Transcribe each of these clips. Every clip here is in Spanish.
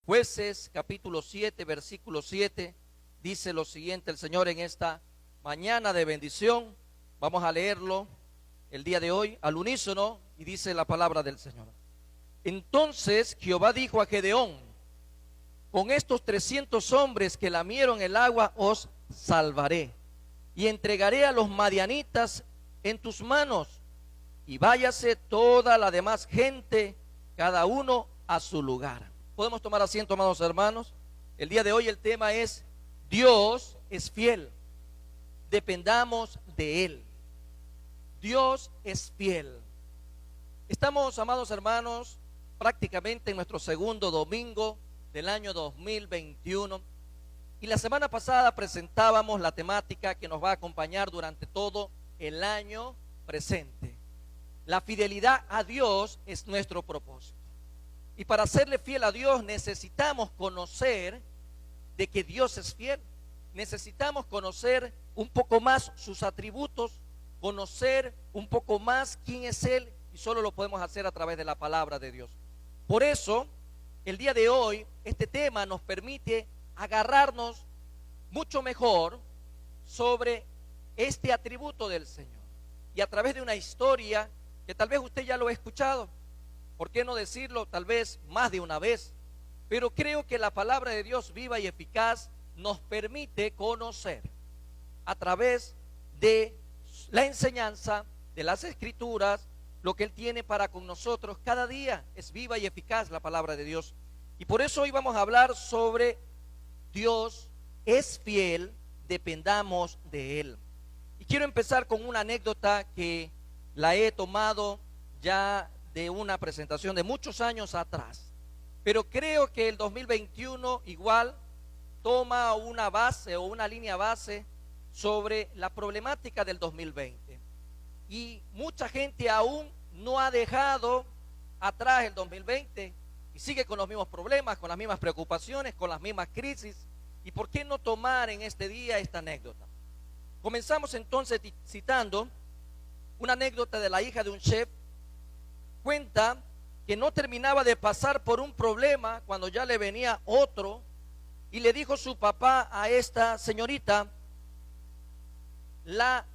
Jueces capítulo 7, versículo 7, dice lo siguiente el Señor en esta mañana de bendición. Vamos a leerlo el día de hoy al unísono y dice la palabra del Señor. Entonces Jehová dijo a Gedeón: con estos 300 hombres que lamieron el agua os salvaré, y entregaré a los madianitas en tus manos, y váyase toda la demás gente, cada uno a su lugar. Podemos tomar asiento, amados hermanos. El día de hoy el tema es: Dios es fiel, dependamos de Él. Dios es fiel. Estamos, amados hermanos, prácticamente en nuestro segundo domingo del año 2021. Y la semana pasada presentábamos la temática que nos va a acompañar durante todo el año presente. La fidelidad a Dios es nuestro propósito. Y para serle fiel a Dios necesitamos conocer de que Dios es fiel. Necesitamos conocer un poco más sus atributos, conocer un poco más quién es Él, y solo lo podemos hacer a través de la palabra de Dios. Por eso, el día de hoy, este tema nos permite agarrarnos mucho mejor sobre este atributo del Señor. Y a través de una historia que tal vez usted ya lo ha escuchado, ¿por qué no decirlo tal vez más de una vez? Pero creo que la palabra de Dios viva y eficaz nos permite conocer a través de la enseñanza de las Escrituras lo que Él tiene para con nosotros. Cada día es viva y eficaz la palabra de Dios. Y por eso hoy vamos a hablar sobre Dios es fiel, dependamos de Él. Y quiero empezar con una anécdota que la he tomado ya de una presentación de muchos años atrás, pero creo que el 2021 igual toma una base o una línea base sobre la problemática del 2020, y mucha gente aún no ha dejado atrás el 2020 y sigue con los mismos problemas, con las mismas preocupaciones, con las mismas crisis. ¿Y por qué no tomar en este día esta anécdota? Comenzamos entonces citando una anécdota de la hija de un chef. Cuenta que no terminaba de pasar por un problema cuando ya le venía otro, y le dijo su papá a esta señorita la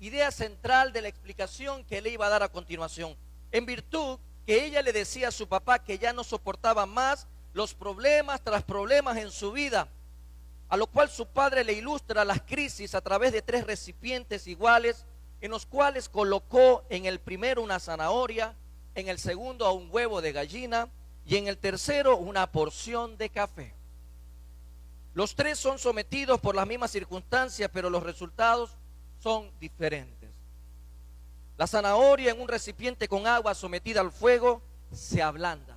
idea central de la explicación que le iba a dar a continuación, en virtud que ella le decía a su papá que ya no soportaba más los problemas tras problemas en su vida, a lo cual su padre le ilustra las crisis a través de 3 recipientes iguales, en los cuales colocó en el primero una zanahoria, en el segundo a un huevo de gallina y en el tercero una porción de café. Los 3 son sometidos por las mismas circunstancias, pero los resultados son diferentes. La zanahoria en un recipiente con agua sometida al fuego se ablanda.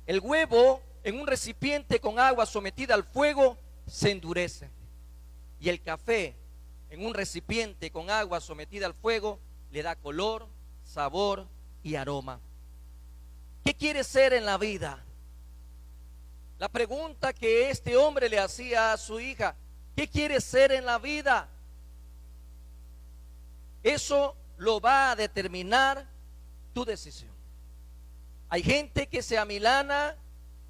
El huevo en un recipiente con agua sometida al fuego se endurece. Y el café en un recipiente con agua sometida al fuego le da color, sabor y aroma. ¿Qué quiere ser en la vida? La pregunta que este hombre le hacía a su hija: ¿qué quiere ser en la vida? Eso lo va a determinar tu decisión. Hay gente que se amilana,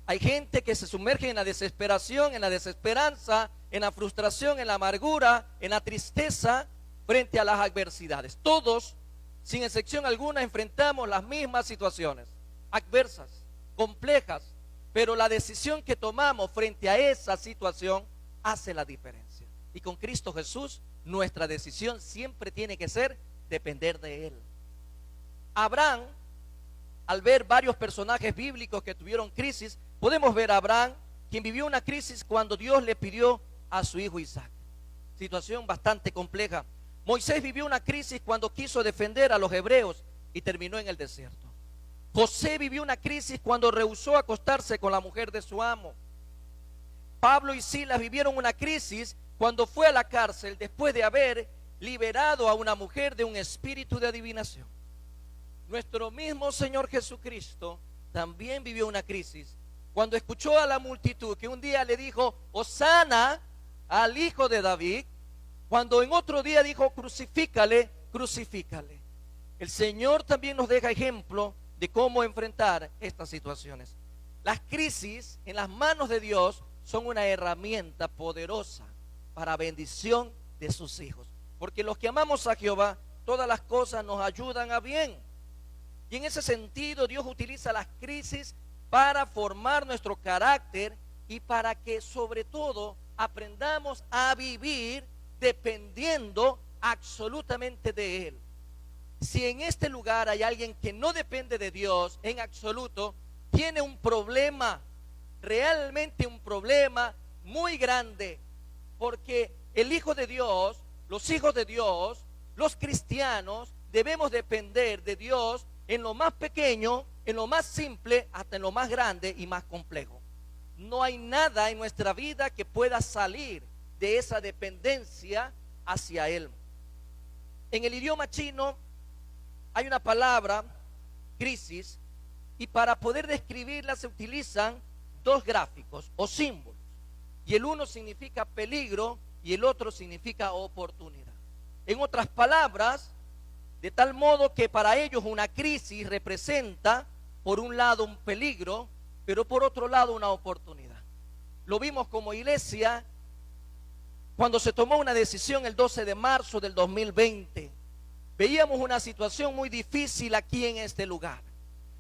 hay gente que se sumerge en la desesperación, en la desesperanza, en la frustración, en la amargura, en la tristeza frente a las adversidades. Todos, sin excepción alguna, enfrentamos las mismas situaciones adversas, complejas, pero la decisión que tomamos frente a esa situación hace la diferencia. Y con Cristo Jesús, nuestra decisión siempre tiene que ser depender de Él. Abraham, al ver varios personajes bíblicos que tuvieron crisis, podemos ver a Abraham, quien vivió una crisis cuando Dios le pidió a su hijo Isaac. Situación bastante compleja. Moisés vivió una crisis cuando quiso defender a los hebreos y terminó en el desierto. José vivió una crisis cuando rehusó acostarse con la mujer de su amo. Pablo y Silas vivieron una crisis cuando fue a la cárcel después de haber liberado a una mujer de un espíritu de adivinación. Nuestro mismo Señor Jesucristo también vivió una crisis cuando escuchó a la multitud que un día le dijo, Hosana al hijo de David, cuando en otro día dijo, crucifícale, crucifícale. El Señor también nos deja ejemplo de cómo enfrentar estas situaciones. Las crisis en las manos de Dios son una herramienta poderosa para bendición de sus hijos. Porque los que amamos a Jehová, todas las cosas nos ayudan a bien. Y en ese sentido, Dios utiliza las crisis para formar nuestro carácter y para que sobre todo aprendamos a vivir dependiendo absolutamente de Él. Si en este lugar hay alguien que no depende de Dios en absoluto, tiene un problema, realmente un problema muy grande, porque el Hijo de Dios, los hijos de Dios, los cristianos, debemos depender de Dios en lo más pequeño, en lo más simple, hasta en lo más grande y más complejo. No hay nada en nuestra vida que pueda salir de esa dependencia hacia Él. En el idioma chino hay una palabra, crisis, y para poder describirla se utilizan dos gráficos o símbolos. Y el uno significa peligro y el otro significa oportunidad. En otras palabras, de tal modo que para ellos una crisis representa, por un lado, un peligro, pero por otro lado, una oportunidad. Lo vimos como iglesia cuando se tomó una decisión el 12 de marzo del 2020. Veíamos una situación muy difícil aquí en este lugar,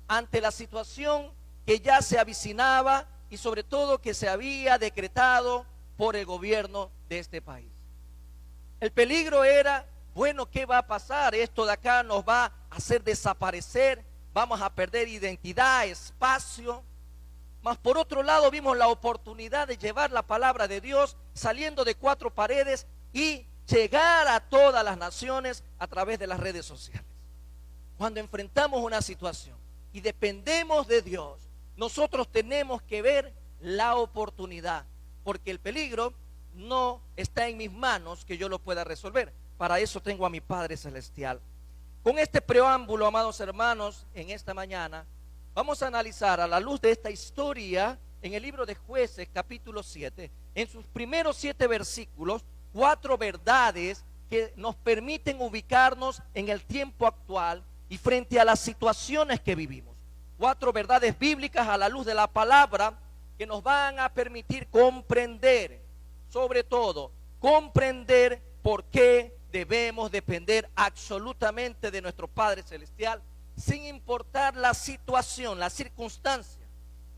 ante la situación que ya se avicinaba y sobre todo que se había decretado por el gobierno de este país. El peligro era, bueno, ¿qué va a pasar? Esto de acá nos va a hacer desaparecer, vamos a perder identidad, espacio. Mas por otro lado vimos la oportunidad de llevar la palabra de Dios saliendo de cuatro paredes y llegar a todas las naciones a través de las redes sociales. Cuando enfrentamos una situación y dependemos de Dios, nosotros tenemos que ver la oportunidad, porque el peligro no está en mis manos que yo lo pueda resolver. Para eso tengo a mi Padre Celestial. Con este preámbulo, amados hermanos, en esta mañana vamos a analizar a la luz de esta historia en el libro de Jueces, capítulo 7, en sus primeros 7 versículos, 4 verdades que nos permiten ubicarnos en el tiempo actual y frente a las situaciones que vivimos. 4 verdades bíblicas a la luz de la palabra que nos van a permitir comprender, sobre todo, comprender por qué debemos depender absolutamente de nuestro Padre Celestial, sin importar la situación, la circunstancia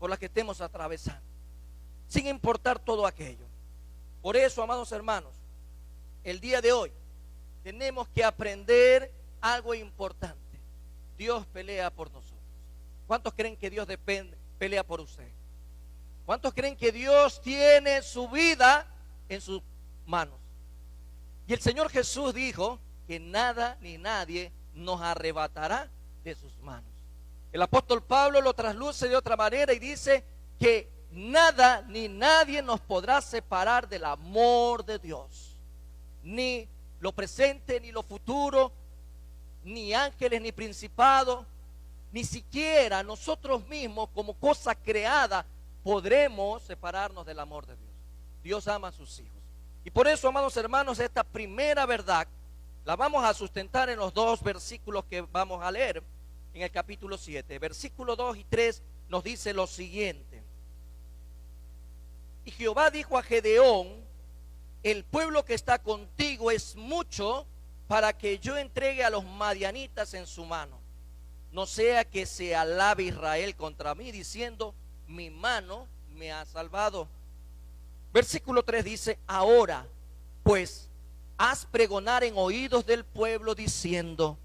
por la que estemos atravesando, sin importar todo aquello. Por eso, amados hermanos, el día de hoy tenemos que aprender algo importante. Dios pelea por nosotros. ¿Cuántos creen que Dios pelea por usted? ¿Cuántos creen que Dios tiene su vida en sus manos? Y el Señor Jesús dijo que nada ni nadie nos arrebatará de sus manos. El apóstol Pablo lo trasluce de otra manera y dice que nada ni nadie nos podrá separar del amor de Dios. Ni lo presente, ni lo futuro, ni ángeles, ni principados, ni siquiera nosotros mismos como cosa creada podremos separarnos del amor de Dios. Dios ama a sus hijos. Y por eso, amados hermanos, esta primera verdad la vamos a sustentar en los 2 versículos que vamos a leer en el capítulo 7. Versículos 2 y 3 nos dice lo siguiente. Y Jehová dijo a Gedeón: el pueblo que está contigo es mucho para que yo entregue a los madianitas en su mano. No sea que se alabe Israel contra mí diciendo: mi mano me ha salvado. Versículo 3 dice: ahora pues haz pregonar en oídos del pueblo diciendo: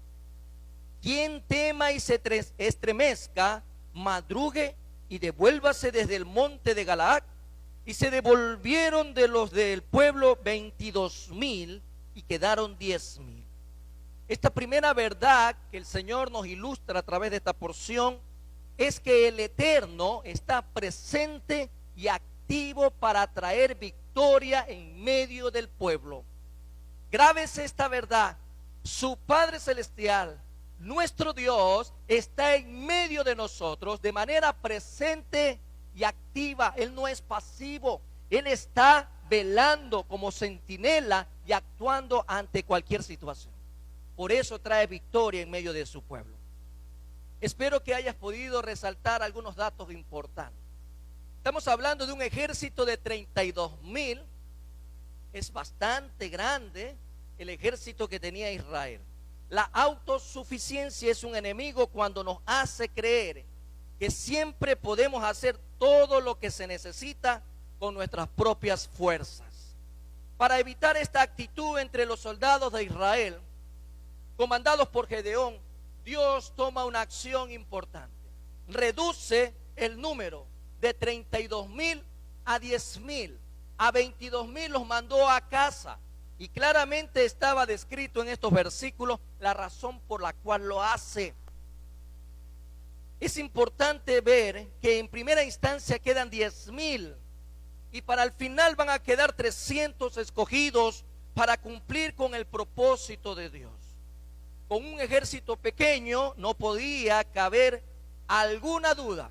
quien tema y se estremezca, madrugue y devuélvase desde el monte de Galaad. Y se devolvieron de los del pueblo 22,000 y quedaron 10,000. Esta primera verdad que el Señor nos ilustra a través de esta porción es que el Eterno está presente y activo para traer victoria en medio del pueblo. Grábese esta verdad: su Padre Celestial, nuestro Dios, está en medio de nosotros de manera presente y activa. Él no es pasivo, Él está velando como centinela y actuando ante cualquier situación. Por eso trae victoria en medio de su pueblo. Espero que hayas podido resaltar algunos datos importantes. Estamos hablando de un ejército de 32,000. Es bastante grande el ejército que tenía Israel. La autosuficiencia es un enemigo cuando nos hace creer que siempre podemos hacer todo lo que se necesita con nuestras propias fuerzas. Para evitar esta actitud entre los soldados de Israel, comandados por Gedeón, Dios toma una acción importante. Reduce el número de 32,000 a 10,000. A 22,000 los mandó a casa. Y claramente estaba descrito en estos versículos la razón por la cual lo hace. Es importante ver que en primera instancia quedan 10,000 y para el final van a quedar 300 escogidos para cumplir con el propósito de Dios. Con un ejército pequeño no podía caber alguna duda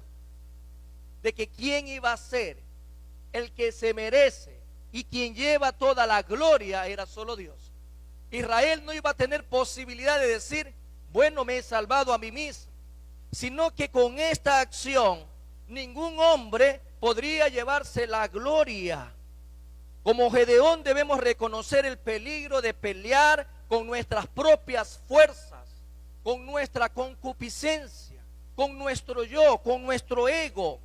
de que quién iba a ser el que se merece y quien lleva toda la gloria era solo Dios. Israel no iba a tener posibilidad de decir, bueno, me he salvado a mí mismo, sino que con esta acción ningún hombre podría llevarse la gloria. Como Gedeón debemos reconocer el peligro de pelear con nuestras propias fuerzas, con nuestra concupiscencia, con nuestro yo, con nuestro ego.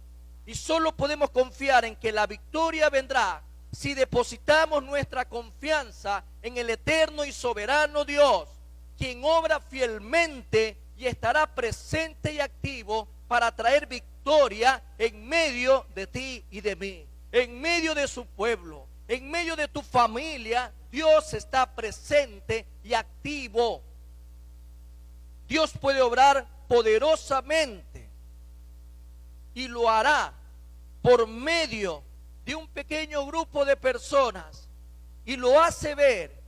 Y solo podemos confiar en que la victoria vendrá si depositamos nuestra confianza en el eterno y soberano Dios, quien obra fielmente y estará presente y activo para traer victoria en medio de ti y de mí, en medio de su pueblo, en medio de tu familia. Dios está presente y activo. Dios puede obrar poderosamente y lo hará por medio de un pequeño grupo de personas, y lo hace ver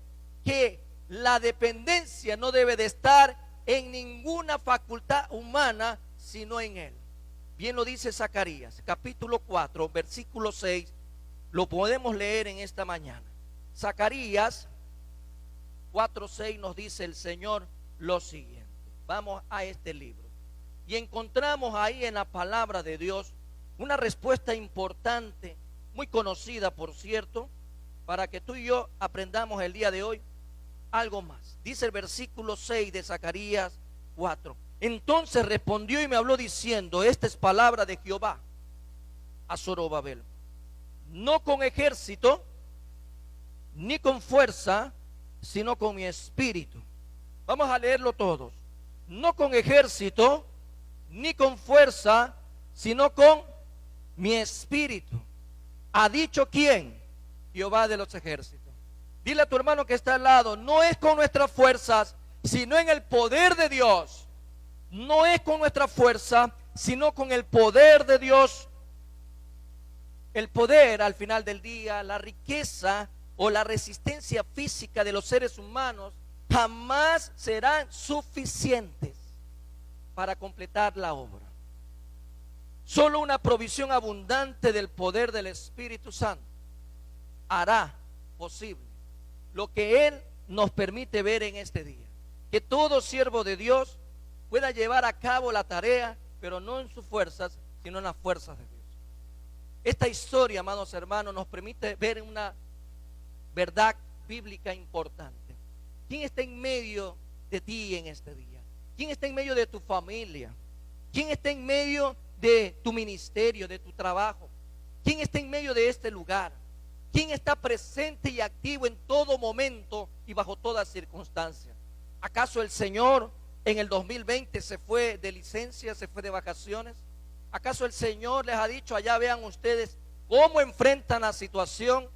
que la dependencia no debe de estar en ninguna facultad humana, sino en Él. Bien lo dice Zacarías, capítulo 4, versículo 6, lo podemos leer en esta mañana. Zacarías 4:6 nos dice el Señor lo siguiente. Vamos a este libro y encontramos ahí en la palabra de Dios una respuesta importante, muy conocida por cierto, para que tú y yo aprendamos el día de hoy algo más. Dice el versículo 6 de Zacarías 4. Entonces respondió y me habló diciendo, esta es palabra de Jehová a Zorobabel, no con ejército ni con fuerza, sino con mi espíritu. Vamos a leerlo todos. No con ejército ni con fuerza, sino con mi espíritu. ¿Ha dicho quién? Jehová de los ejércitos. Dile a tu hermano que está al lado, no es con nuestras fuerzas, sino en el poder de Dios. No es con nuestra fuerza, sino con el poder de Dios. El poder, al final del día, la riqueza o la resistencia física de los seres humanos jamás serán suficientes para completar la obra. Solo una provisión abundante del poder del Espíritu Santo hará posible lo que Él nos permite ver en este día. Que todo siervo de Dios pueda llevar a cabo la tarea, pero no en sus fuerzas, sino en las fuerzas de Dios. Esta historia, amados hermanos, nos permite ver una verdad bíblica importante. ¿Quién está en medio de ti en este día? ¿Quién está en medio de tu familia? ¿Quién está en medio de tu ministerio, de tu trabajo? ¿Quién está en medio de este lugar? ¿Quién está presente y activo en todo momento y bajo toda circunstancia? ¿Acaso el Señor en el 2020 se fue de licencia, se fue de vacaciones? ¿Acaso el Señor les ha dicho, allá vean ustedes cómo enfrentan la situación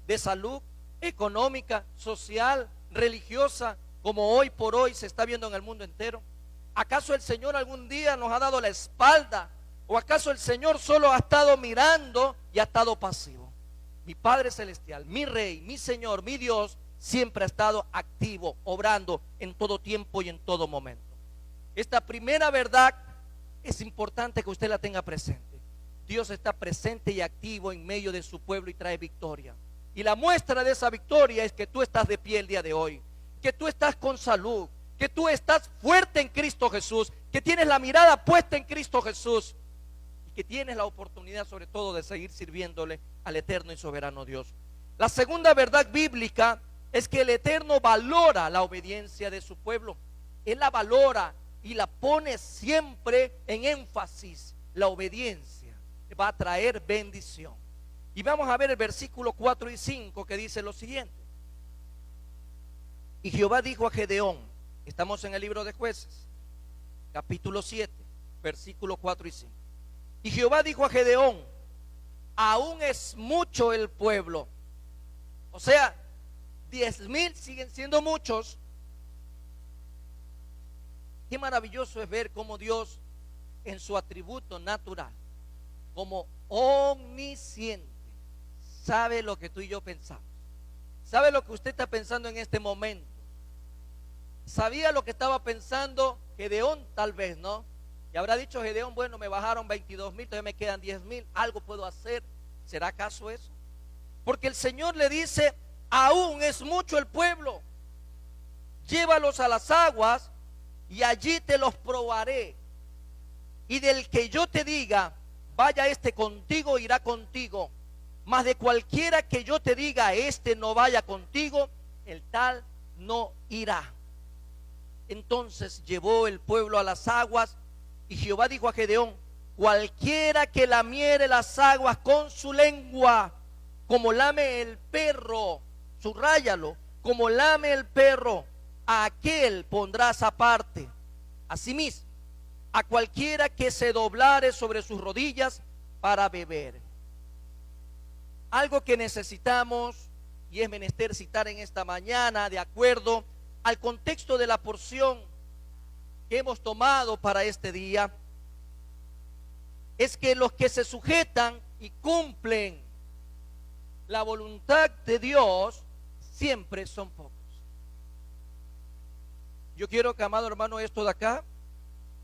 de salud económica, social, religiosa, como hoy por hoy se está viendo en el mundo entero? ¿Acaso el Señor algún día nos ha dado la espalda? ¿O acaso el Señor solo ha estado mirando y ha estado pasivo? Mi Padre Celestial, mi Rey, mi Señor, mi Dios, siempre ha estado activo, obrando en todo tiempo y en todo momento. Esta primera verdad es importante que usted la tenga presente. Dios está presente y activo en medio de su pueblo y trae victoria. Y la muestra de esa victoria es que tú estás de pie el día de hoy, que tú estás con salud, que tú estás fuerte en Cristo Jesús, que tienes la mirada puesta en Cristo Jesús y que tienes la oportunidad sobre todo de seguir sirviéndole al eterno y soberano Dios. La segunda verdad bíblica es que el Eterno valora la obediencia de su pueblo. Él la valora y la pone siempre en énfasis. La obediencia va a traer bendición. Y vamos a ver el versículo 4 y 5 que dice lo siguiente. Y Jehová dijo a Gedeón, estamos en el libro de Jueces, capítulo 7, versículo 4 y 5. Y Jehová dijo a Gedeón, aún es mucho el pueblo. O sea, 10,000 siguen siendo muchos. Qué maravilloso es ver cómo Dios, en su atributo natural, como omnisciente, sabe lo que tú y yo pensamos. Sabe lo que usted está pensando en este momento. Sabía lo que estaba pensando Gedeón, tal vez, ¿no? Y habrá dicho Gedeón, bueno, me bajaron 22,000, todavía me quedan 10,000, algo puedo hacer. ¿Será acaso eso? Porque el Señor le dice, aún es mucho el pueblo, llévalos a las aguas y allí te los probaré. Y del que yo te diga, vaya este contigo, irá contigo. Mas de cualquiera que yo te diga, este no vaya contigo, el tal no irá. Entonces llevó el pueblo a las aguas y Jehová dijo a Gedeón, cualquiera que lamiere las aguas con su lengua, como lame el perro, subráyalo, como lame el perro, a aquel pondrás aparte. Asimismo, a cualquiera que se doblare sobre sus rodillas para beber. Algo que necesitamos y es menester citar en esta mañana, de acuerdo al contexto de la porción que hemos tomado para este día, es que los que se sujetan y cumplen la voluntad de Dios siempre son pocos. Yo quiero que, amado hermano, esto de acá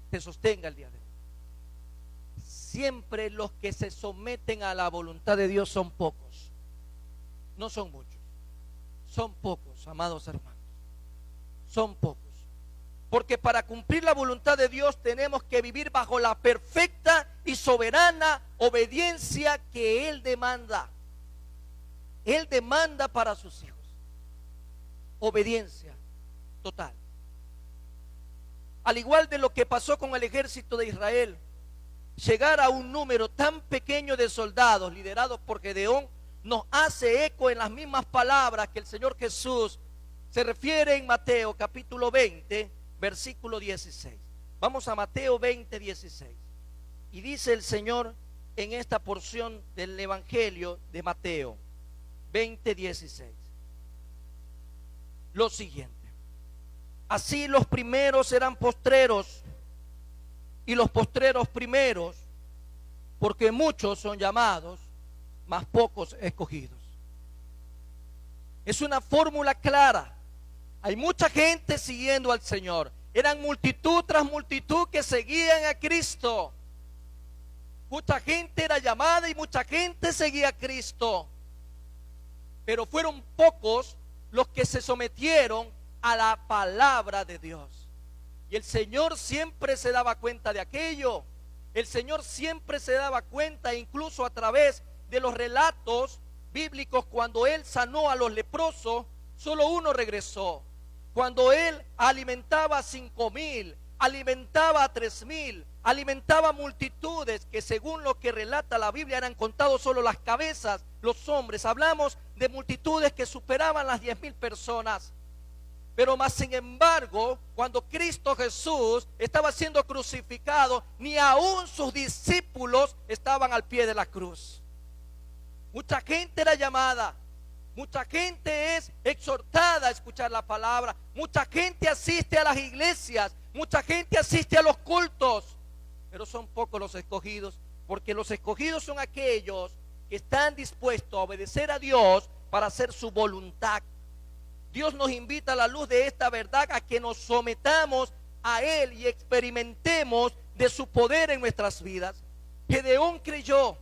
te sostenga el día de hoy. Siempre los que se someten a la voluntad de Dios son pocos. No son muchos, son pocos, amados hermanos. Son pocos. Porque para cumplir la voluntad de Dios tenemos que vivir bajo la perfecta y soberana obediencia que Él demanda. Él demanda para sus hijos obediencia total. Al igual de lo que pasó con el ejército de Israel, llegar a un número tan pequeño de soldados liderados por Gedeón nos hace eco en las mismas palabras que el Señor Jesús se refiere en Mateo capítulo 20, versículo 16. Vamos a Mateo 20, 16. Y dice el Señor en esta porción del Evangelio de Mateo 20, 16. Lo siguiente. Así los primeros serán postreros y los postreros primeros, porque muchos son llamados, mas pocos escogidos. Es una fórmula clara. Hay mucha gente siguiendo al Señor. Eran multitud tras multitud que seguían a Cristo. Mucha gente era llamada y mucha gente seguía a Cristo. Pero fueron pocos los que se sometieron a la palabra de Dios. Y el Señor siempre se daba cuenta de aquello. El Señor siempre se daba cuenta, incluso a través de los relatos bíblicos, cuando Él sanó a los leprosos, solo uno regresó. Cuando Él alimentaba a 5,000, alimentaba a 3,000, alimentaba multitudes que, según lo que relata la Biblia, eran contados solo las cabezas, los hombres. Hablamos de multitudes que superaban las 10,000 personas. Pero más sin embargo, cuando Cristo Jesús estaba siendo crucificado, ni aún sus discípulos estaban al pie de la cruz. Mucha gente era llamada, mucha gente es exhortada a escuchar la palabra, mucha gente asiste a las iglesias, mucha gente asiste a los cultos, pero son pocos los escogidos, porque los escogidos son aquellos que están dispuestos a obedecer a Dios para hacer su voluntad. Dios nos invita a la luz de esta verdad a que nos sometamos a Él y experimentemos de su poder en nuestras vidas. Gedeón creyó.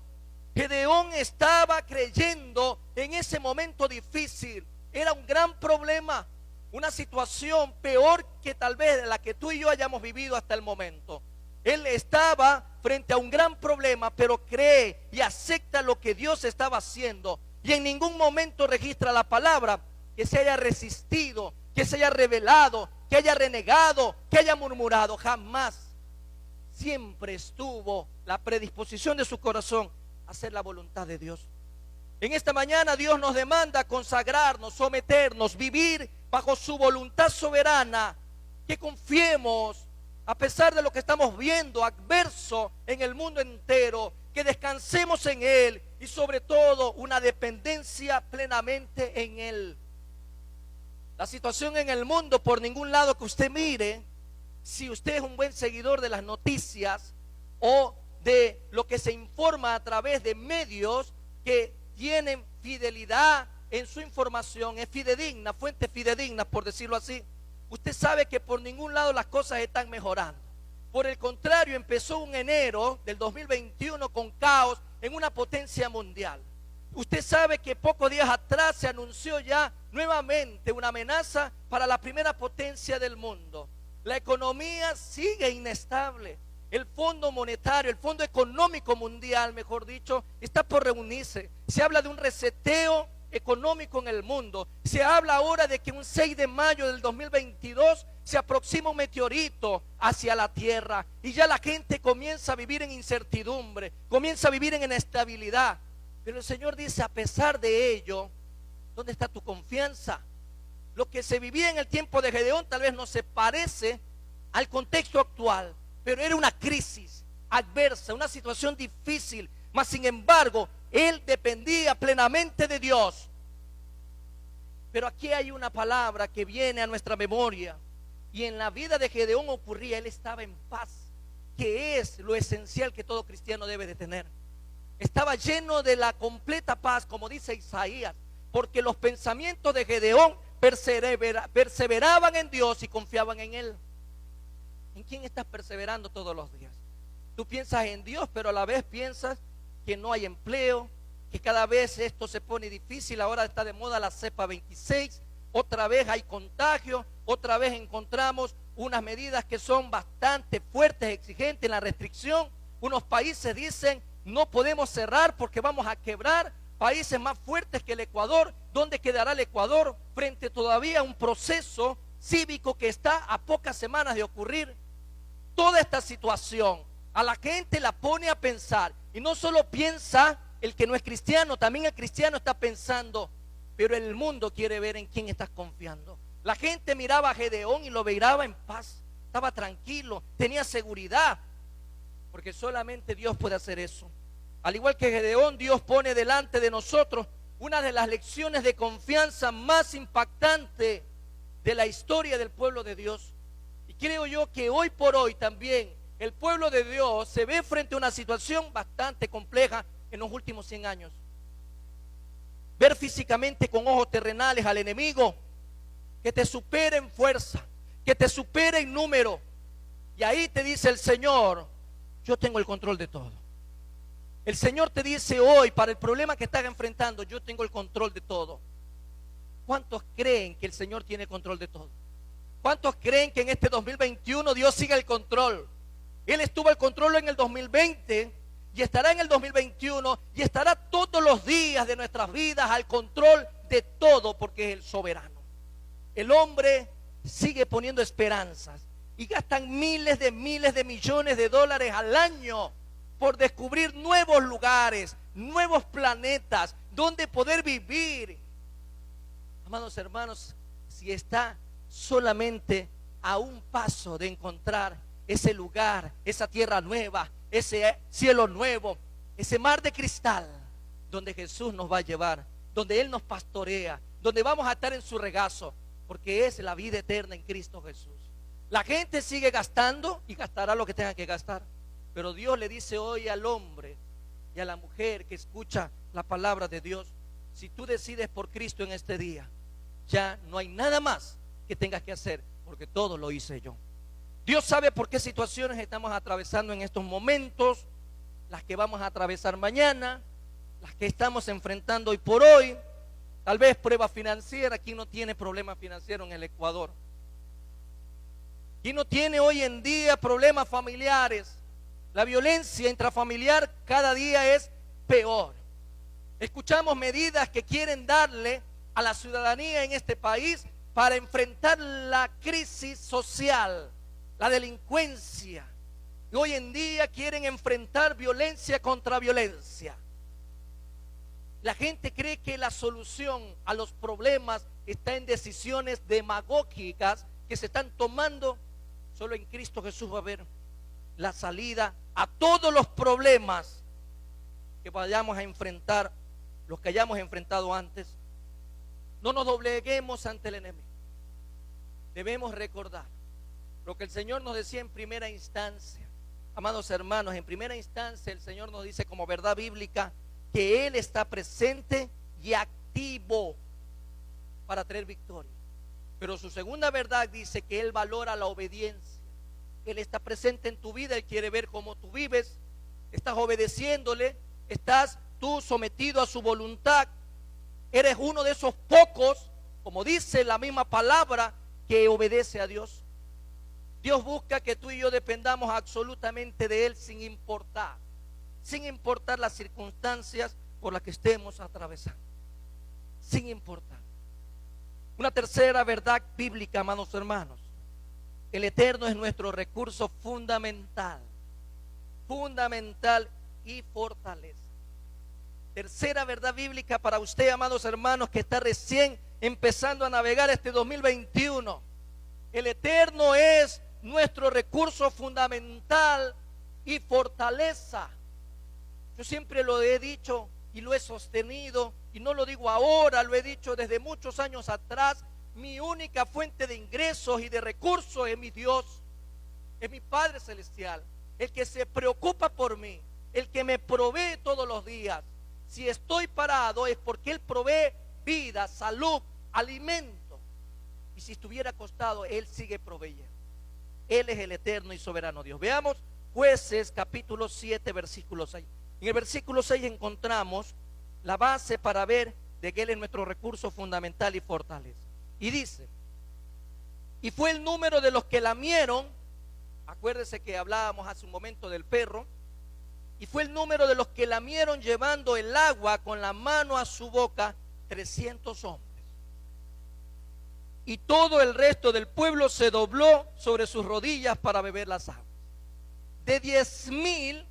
Gedeón estaba creyendo en ese momento difícil. Era un gran problema, una situación peor que tal vez la que tú y yo hayamos vivido hasta el momento. Él estaba frente a un gran problema, pero cree y acepta lo que Dios estaba haciendo. Y en ningún momento registra la palabra que se haya resistido, que se haya rebelado, que haya renegado, que haya murmurado. Jamás. Siempre estuvo la predisposición de su corazón a hacer la voluntad de Dios. En esta mañana Dios nos demanda consagrarnos, someternos, vivir bajo su voluntad soberana, que confiemos a pesar de lo que estamos viendo adverso en el mundo entero, que descansemos en Él y sobre todo una dependencia plenamente en Él. La situación en el mundo, por ningún lado que usted mire, si usted es un buen seguidor de las noticias o de lo que se informa a través de medios que tienen fidelidad en su información, es fidedigna, fuentes fidedignas, por decirlo así, usted sabe que por ningún lado las cosas están mejorando. Por el contrario, empezó un enero del 2021 con caos en una potencia mundial. Usted sabe que pocos días atrás se anunció ya nuevamente una amenaza para la primera potencia del mundo. La economía sigue inestable. El Fondo Monetario, el Fondo Económico Mundial, mejor dicho, está por reunirse. Se habla de un reseteo económico en el mundo. Se habla ahora de que un 6 de mayo del 2022 se aproxima un meteorito hacia la Tierra y ya la gente comienza a vivir en incertidumbre, comienza a vivir en inestabilidad. Pero el Señor dice, a pesar de ello, ¿dónde está tu confianza? Lo que se vivía en el tiempo de Gedeón tal vez no se parece al contexto actual, pero era una crisis adversa, una situación difícil, mas sin embargo, él dependía plenamente de Dios. Pero aquí hay una palabra que viene a nuestra memoria, y en la vida de Gedeón ocurría, él estaba en paz, que es lo esencial que todo cristiano debe de tener. Estaba lleno de la completa paz, como dice Isaías, porque los pensamientos de Gedeón perseveraban en Dios y confiaban en Él. ¿En quién estás perseverando todos los días? Tú piensas en Dios, pero a la vez piensas que no hay empleo, que cada vez esto se pone difícil. Ahora está de moda la cepa 26, otra vez hay contagio, otra vez encontramos unas medidas que son bastante fuertes, exigentes en la restricción. Unos países dicen, no podemos cerrar porque vamos a quebrar. Países más fuertes que el Ecuador. ¿Dónde quedará el Ecuador frente todavía a un proceso cívico que está a pocas semanas de ocurrir? Toda esta situación a la gente la pone a pensar, y no solo piensa el que no es cristiano, también el cristiano está pensando, pero el mundo quiere ver en quién estás confiando. La gente miraba a Gedeón y lo miraba en paz, estaba tranquilo, tenía seguridad, porque solamente Dios puede hacer eso. Al igual que Gedeón, Dios pone delante de nosotros una de las lecciones de confianza más impactantes de la historia del pueblo de Dios. Y creo yo que hoy por hoy también el pueblo de Dios se ve frente a una situación bastante compleja en los últimos 100 años. Ver físicamente con ojos terrenales al enemigo que te supera en fuerza, que te supera en número. Y ahí te dice el Señor, yo tengo el control de todo. El Señor te dice hoy, para el problema que estás enfrentando, yo tengo el control de todo. ¿Cuántos creen que el Señor tiene control de todo? ¿Cuántos creen que en este 2021 Dios siga el control? Él estuvo al control en el 2020 y estará en el 2021 y estará todos los días de nuestras vidas al control de todo, porque es el soberano. El hombre sigue poniendo esperanzas y gastan miles de millones de dólares al año por descubrir nuevos lugares, nuevos planetas donde poder vivir. Amados hermanos, si está solamente a un paso de encontrar ese lugar, esa tierra nueva, ese cielo nuevo, ese mar de cristal donde Jesús nos va a llevar, donde Él nos pastorea, donde vamos a estar en su regazo, porque es la vida eterna en Cristo Jesús. La gente sigue gastando y gastará lo que tenga que gastar, pero Dios le dice hoy al hombre y a la mujer que escucha la palabra de Dios, si tú decides por Cristo en este día, ya no hay nada más que tengas que hacer, porque todo lo hice yo. Dios sabe por qué situaciones estamos atravesando en estos momentos, las que vamos a atravesar mañana, las que estamos enfrentando hoy por hoy. Tal vez prueba financiera. ¿Quién no tiene problemas financieros en el Ecuador? ¿Quién no tiene hoy en día problemas familiares? La violencia intrafamiliar cada día es peor. Escuchamos medidas que quieren darle a la ciudadanía en este país para enfrentar la crisis social, la delincuencia. Y hoy en día quieren enfrentar violencia contra violencia. La gente cree que la solución a los problemas está en decisiones demagógicas que se están tomando. Solo en Cristo Jesús va a haber la salida a todos los problemas que vayamos a enfrentar, los que hayamos enfrentado antes. No nos dobleguemos ante el enemigo. Debemos recordar lo que el Señor nos decía en primera instancia. Amados hermanos, en primera instancia el Señor nos dice como verdad bíblica que Él está presente y activo para traer victoria. Pero su segunda verdad dice que Él valora la obediencia. Él está presente en tu vida, Él quiere ver cómo tú vives. Estás obedeciéndole, estás tú sometido a su voluntad. Eres uno de esos pocos, como dice la misma palabra, que obedece a Dios. Dios busca que tú y yo dependamos absolutamente de Él sin importar las circunstancias por las que estemos atravesando, sin importar. Una tercera verdad bíblica, amados hermanos: el Eterno es nuestro recurso fundamental y fortaleza. Tercera verdad bíblica para usted, amados hermanos, que está recién empezando a navegar este 2021. El Eterno es nuestro recurso fundamental y fortaleza. Yo siempre lo he dicho y lo he sostenido, y no lo digo ahora, lo he dicho desde muchos años atrás. Mi única fuente de ingresos y de recursos es mi Dios, es mi Padre Celestial, el que se preocupa por mí, el que me provee todos los días. Si estoy parado es porque Él provee vida, salud, alimento. Y si estuviera acostado, Él sigue proveyendo. Él es el eterno y soberano Dios. Veamos Jueces capítulo 7, versículo 6. En el versículo 6 encontramos la base para ver de que Él es nuestro recurso fundamental y fortaleza. Y dice: y fue el número de los que lamieron. Acuérdese que hablábamos hace un momento del perro. Y fue el número de los que lamieron llevando el agua con la mano a su boca, 300 hombres. Y todo el resto del pueblo se dobló sobre sus rodillas para beber las aguas. De 10,000,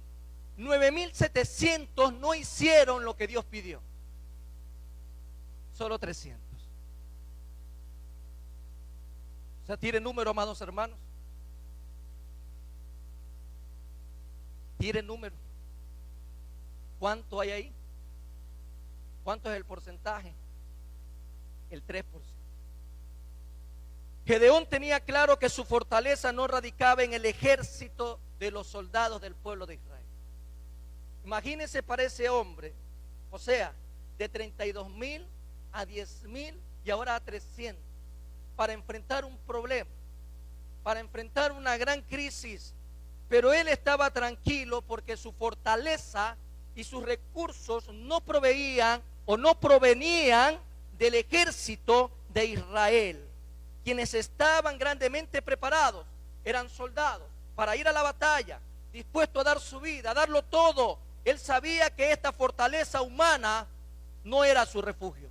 9,700 no hicieron lo que Dios pidió. Solo 300. O sea, tire número, amados hermanos. Tire número. ¿Cuánto hay ahí? ¿Cuánto es el porcentaje? El 3%. Gedeón tenía claro que su fortaleza no radicaba en el ejército de los soldados del pueblo de Israel. Imagínense para ese hombre, o sea, de 32,000 a 10,000 y ahora a 300, para enfrentar un problema, para enfrentar una gran crisis. Pero él estaba tranquilo porque su fortaleza y sus recursos no proveían o no provenían del ejército de Israel. Quienes estaban grandemente preparados eran soldados para ir a la batalla, dispuestos a dar su vida, a darlo todo. Él sabía que esta fortaleza humana no era su refugio,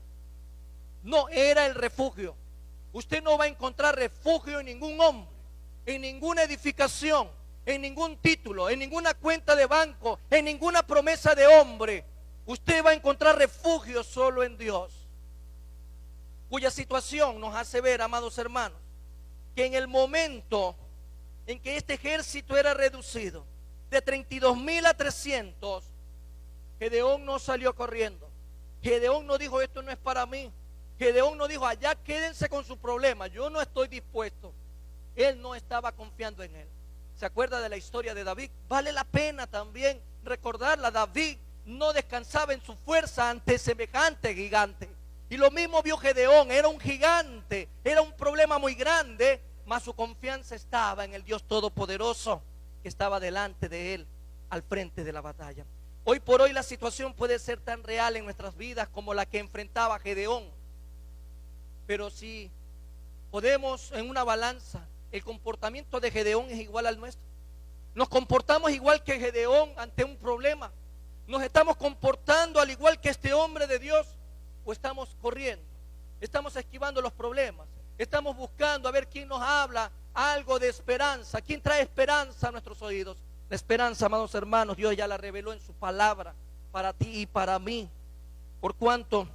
no era el refugio. Usted no va a encontrar refugio en ningún hombre, en ninguna edificación, en ningún título, en ninguna cuenta de banco, en ninguna promesa de hombre. Usted va a encontrar refugio solo en Dios, cuya situación nos hace ver, amados hermanos, que en el momento en que este ejército era reducido de 32,000 a 300, Gedeón no salió corriendo. Gedeón no dijo: esto no es para mí. Gedeón no dijo: allá quédense con su problema, yo no estoy dispuesto. Él no estaba confiando en él. ¿Se acuerda de la historia de David? Vale la pena también recordarla. David no descansaba en su fuerza ante semejante gigante. Y lo mismo vio Gedeón, era un gigante, era un problema muy grande, mas su confianza estaba en el Dios Todopoderoso que estaba delante de él, al frente de la batalla. Hoy por hoy la situación puede ser tan real en nuestras vidas como la que enfrentaba Gedeón. Pero si podemos en una balanza, el comportamiento de Gedeón es igual al nuestro. Nos comportamos igual que Gedeón ante un problema. Nos estamos comportando al igual que este hombre de Dios, o estamos corriendo, estamos esquivando los problemas, estamos buscando a ver quién nos habla algo de esperanza, quién trae esperanza a nuestros oídos. La esperanza, amados hermanos, Dios ya la reveló en su palabra para ti y para mí. Por cuanto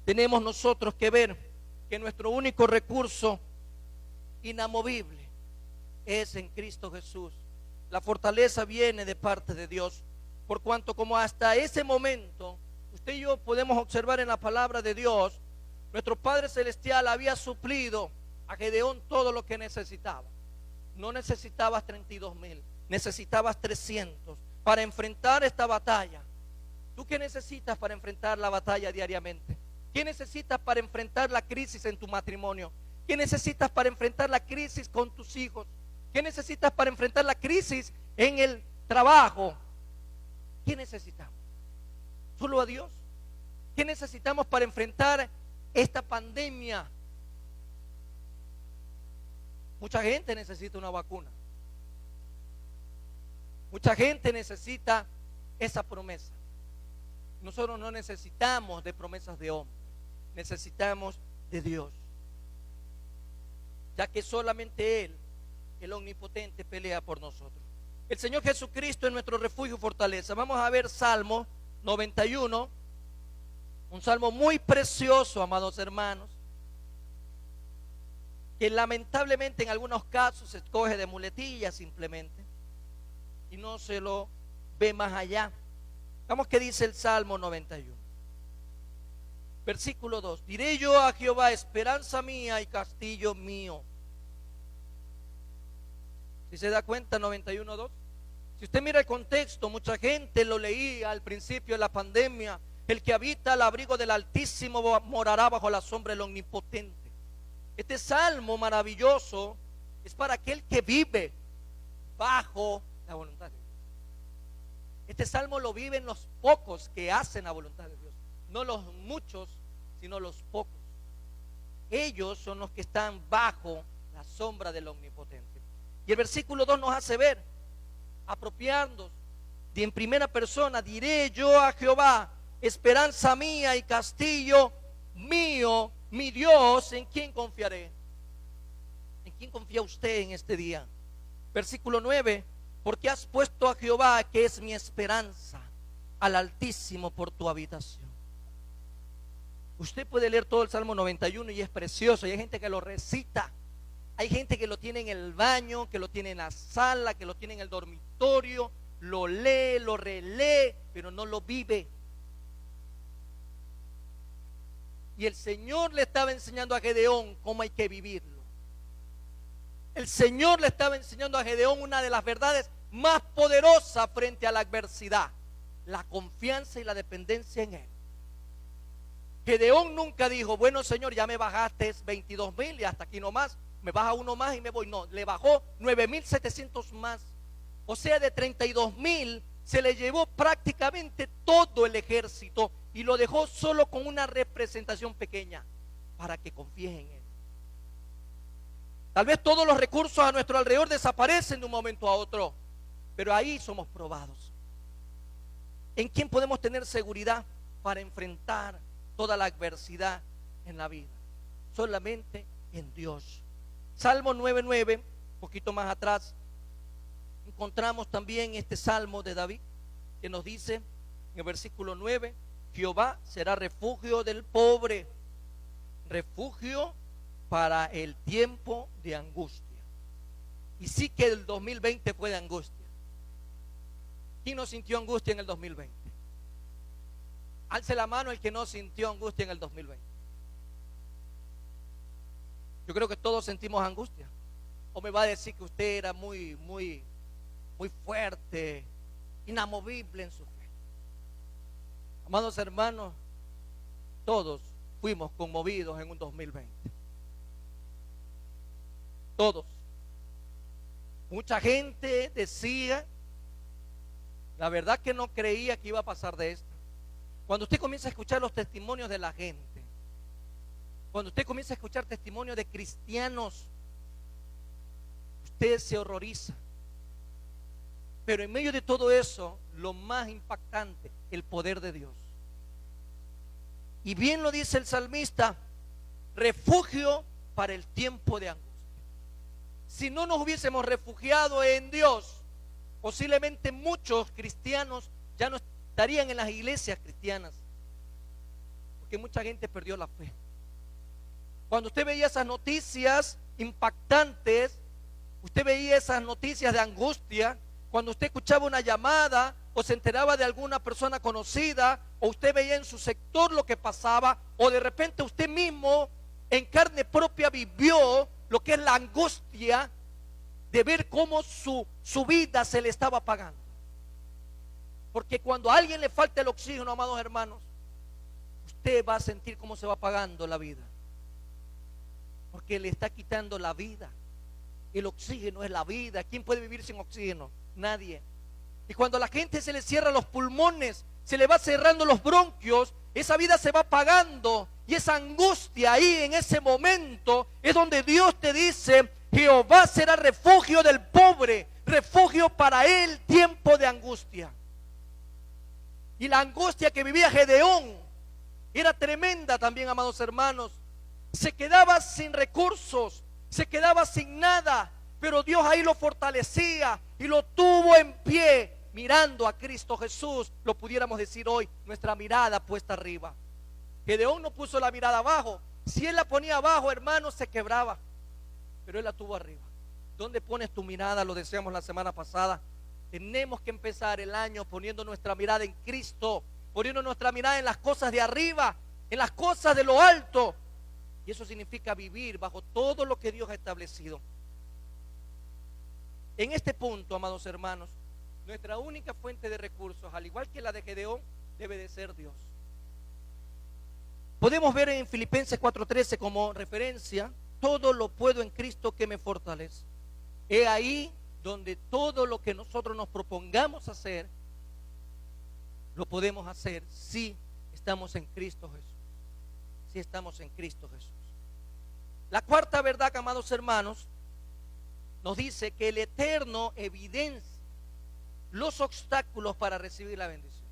tenemos nosotros que ver que nuestro único recurso inamovible es en Cristo Jesús. La fortaleza viene de parte de Dios. Por cuanto como hasta ese momento usted y yo podemos observar en la palabra de Dios, nuestro Padre Celestial había suplido a Gedeón todo lo que necesitaba. No necesitabas 32,000, necesitabas 300 para enfrentar esta batalla. ¿Tú qué necesitas para enfrentar la batalla diariamente? ¿Qué necesitas para enfrentar la crisis en tu matrimonio? ¿Qué necesitas para enfrentar la crisis con tus hijos? ¿Qué necesitas para enfrentar la crisis en el trabajo? ¿Qué necesitamos? Solo a Dios. ¿Qué necesitamos para enfrentar esta pandemia? Mucha gente necesita una vacuna. Mucha gente necesita esa promesa. Nosotros no necesitamos de promesas de hombre, necesitamos de Dios, ya que solamente Él, el omnipotente, pelea por nosotros. El Señor Jesucristo es nuestro refugio y fortaleza. Vamos a ver Salmo 91, un salmo muy precioso, amados hermanos, que lamentablemente en algunos casos se escoge de muletilla simplemente y no se lo ve más allá. Vamos, que dice el Salmo 91, versículo 2: diré yo a Jehová, esperanza mía y castillo mío. Si se da cuenta, 91:2. Si usted mira el contexto, mucha gente lo leía al principio de la pandemia: el que habita al abrigo del Altísimo morará bajo la sombra del Omnipotente. Este salmo maravilloso es para aquel que vive bajo la voluntad de Dios. Este salmo lo viven los pocos que hacen la voluntad de Dios, no los muchos, sino los pocos. Ellos son los que están bajo la sombra del Omnipotente. Y el versículo 2 nos hace ver, apropiándonos de en primera persona: diré yo a Jehová, esperanza mía y castillo mío, mi Dios, ¿en quién confiaré? ¿En quién confía usted en este día? Versículo 9: porque has puesto a Jehová, que es mi esperanza, al Altísimo por tu habitación. Usted puede leer todo el Salmo 91 y es precioso, y hay gente que lo recita. Hay gente que lo tiene en el baño, que lo tiene en la sala, que lo tiene en el dormitorio, lo lee, lo relee, pero no lo vive. Y el Señor le estaba enseñando a Gedeón cómo hay que vivirlo. El Señor le estaba enseñando a Gedeón una de las verdades más poderosas frente a la adversidad: la confianza y la dependencia en Él. Gedeón nunca dijo: bueno, Señor, ya me bajaste 22,000 y hasta aquí nomás, me baja uno más y me voy. No, le bajó 9,700 más. O sea, de 32,000 se le llevó prácticamente todo el ejército y lo dejó solo con una representación pequeña para que confíes en Él. Tal vez todos los recursos a nuestro alrededor desaparecen de un momento a otro, pero ahí somos probados. ¿En quién podemos tener seguridad para enfrentar toda la adversidad en la vida? Solamente en Dios. Salmo 9:9, un poquito más atrás, encontramos también este salmo de David, que nos dice en el versículo 9: Jehová será refugio del pobre, refugio para el tiempo de angustia. Y sí que el 2020 fue de angustia. ¿Quién no sintió angustia en el 2020? Alce la mano el que no sintió angustia en el 2020. Yo creo que todos sentimos angustia. ¿O me va a decir que usted era muy fuerte, inamovible en su fe? Amados hermanos, todos fuimos conmovidos en un 2020. Todos. Mucha gente decía, la verdad que no creía que iba a pasar de esto. Cuando usted comienza a escuchar los testimonios de la gente, cuando usted comienza a escuchar testimonios de cristianos, usted se horroriza. Pero en medio de todo eso, lo más impactante, el poder de Dios. Y bien lo dice el salmista, refugio para el tiempo de angustia. Si no nos hubiésemos refugiado en Dios, posiblemente muchos cristianos ya no estarían en las iglesias cristianas, porque mucha gente perdió la fe. Cuando usted veía esas noticias impactantes, usted veía esas noticias de angustia, cuando usted escuchaba una llamada o se enteraba de alguna persona conocida, o usted veía en su sector lo que pasaba, o de repente usted mismo en carne propia vivió lo que es la angustia de ver cómo su vida se le estaba apagando. Porque cuando a alguien le falta el oxígeno, amados hermanos, usted va a sentir cómo se va apagando la vida, porque le está quitando la vida. El oxígeno es la vida. ¿Quién puede vivir sin oxígeno? Nadie. Y cuando a la gente se le cierran los pulmones, se le va cerrando los bronquios, esa vida se va apagando. Y esa angustia ahí en ese momento es donde Dios te dice: Jehová será refugio del pobre, refugio para él, tiempo de angustia. Y la angustia que vivía Gedeón era tremenda también, amados hermanos. Se quedaba sin recursos, se quedaba sin nada, pero Dios ahí lo fortalecía y lo tuvo en pie, mirando a Cristo Jesús. Lo pudiéramos decir hoy, nuestra mirada puesta arriba. Gedeón no puso la mirada abajo. Si él la ponía abajo, hermanos, se quebraba, pero él la tuvo arriba. ¿Dónde pones tu mirada? Lo decíamos la semana pasada. Tenemos que empezar el año poniendo nuestra mirada en Cristo, poniendo nuestra mirada en las cosas de arriba, en las cosas de lo alto. Y eso significa vivir bajo todo lo que Dios ha establecido. En este punto, amados hermanos, nuestra única fuente de recursos, al igual que la de Gedeón, debe de ser Dios. Podemos ver en Filipenses 4:13 como referencia: todo lo puedo en Cristo que me fortalece. He ahí donde todo lo que nosotros nos propongamos hacer, lo podemos hacer si estamos en Cristo Jesús. Si estamos en Cristo Jesús. La cuarta verdad, amados hermanos, nos dice que el Eterno evidencia los obstáculos para recibir la bendición.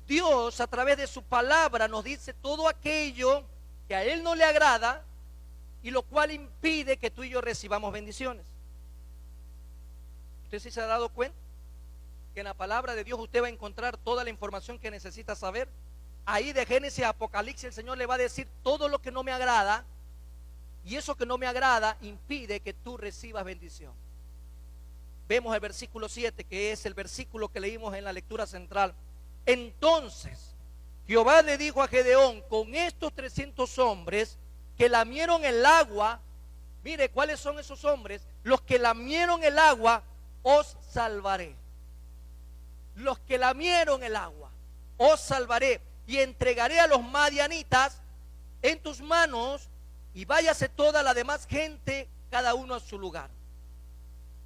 Dios, a través de su palabra, nos dice todo aquello que a Él no le agrada y lo cual impide que tú y yo recibamos bendiciones. ¿Usted sí se ha dado cuenta que en la palabra de Dios usted va a encontrar toda la información que necesita saber? Ahí de Génesis a Apocalipsis el Señor le va a decir todo lo que no me agrada, y eso que no me agrada impide que tú recibas bendición. Vemos el versículo 7, que es el versículo que leímos en la lectura central. Entonces Jehová le dijo a Gedeón: con estos 300 hombres que lamieron el agua, mire cuáles son esos hombres, los que lamieron el agua, os salvaré. Los que lamieron el agua, os salvaré, y entregaré a los madianitas en tus manos, y váyase toda la demás gente, cada uno a su lugar.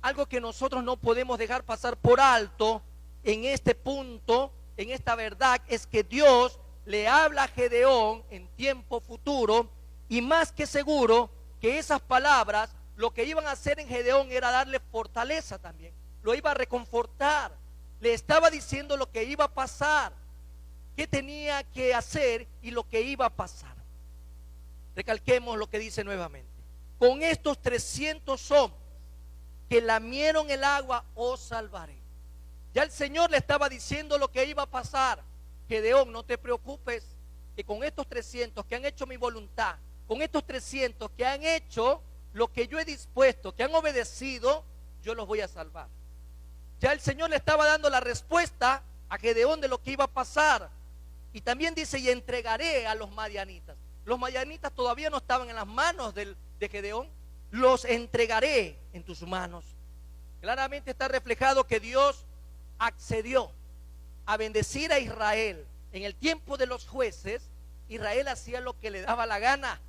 Algo que nosotros no podemos dejar pasar por alto en este punto, en esta verdad, es que Dios le habla a Gedeón en tiempo futuro, y más que seguro que esas palabras lo que iban a hacer en Gedeón era darle fortaleza también. Lo iba a reconfortar. Le estaba diciendo lo que iba a pasar, qué tenía que hacer y lo que iba a pasar. Recalquemos lo que dice nuevamente: con estos 300 hombres que lamieron el agua, os salvaré. Ya el Señor le estaba diciendo lo que iba a pasar. Gedeón, no te preocupes, que con estos 300 que han hecho mi voluntad, con estos 300 que han hecho lo que yo he dispuesto, que han obedecido, yo los voy a salvar. Ya el Señor le estaba dando la respuesta a Gedeón de lo que iba a pasar. Y también dice: y entregaré a los madianitas. Los madianitas todavía no estaban en las manos de Gedeón. Los entregaré en tus manos. Claramente está reflejado que Dios accedió a bendecir a Israel en el tiempo de los jueces, Israel hacía lo que le daba la gana.